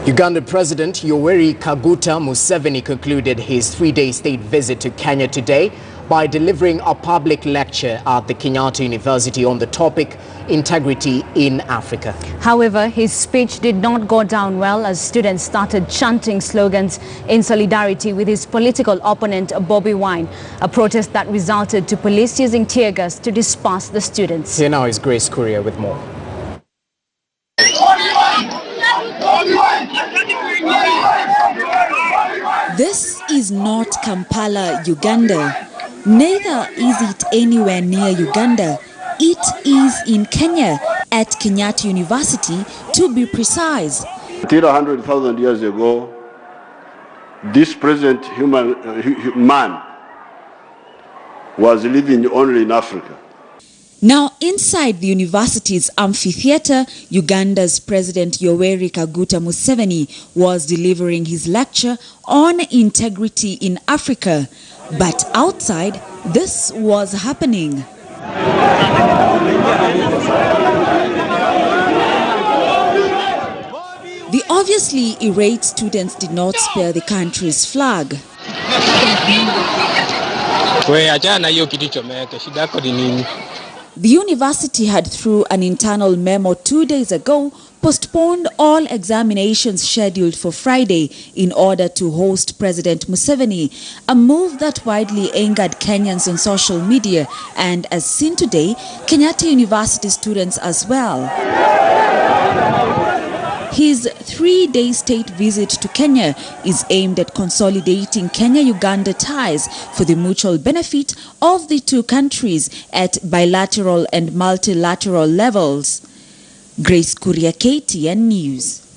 Uganda President Yoweri Kaguta Museveni concluded his three-day state visit to Kenya today by delivering a public lecture at the Kenyatta University on the topic Integrity in Africa. However, his speech did not go down well as students started chanting slogans in solidarity with his political opponent Bobi Wine, a protest that resulted to police using tear gas to disperse the students. Here now is Grace Courier with more. This is not Kampala, Uganda. Neither is it anywhere near Uganda. It is in Kenya, at Kenyatta University, to be precise. Until 100,000 years ago, this present man was living only in Africa. Now, inside the university's amphitheater, Uganda's President Yoweri Kaguta Museveni was delivering his lecture on integrity in Africa. But outside, this was happening. The obviously irate students did not spare the country's flag. The university had, through an internal memo 2 days ago, postponed all examinations scheduled for Friday in order to host President Museveni, a move that widely angered Kenyans on social media and, as seen today, Kenyatta University students as well. His three-day state visit to Kenya is aimed at consolidating Kenya-Uganda ties for the mutual benefit of the two countries at bilateral and multilateral levels. Grace Courier, KTN News.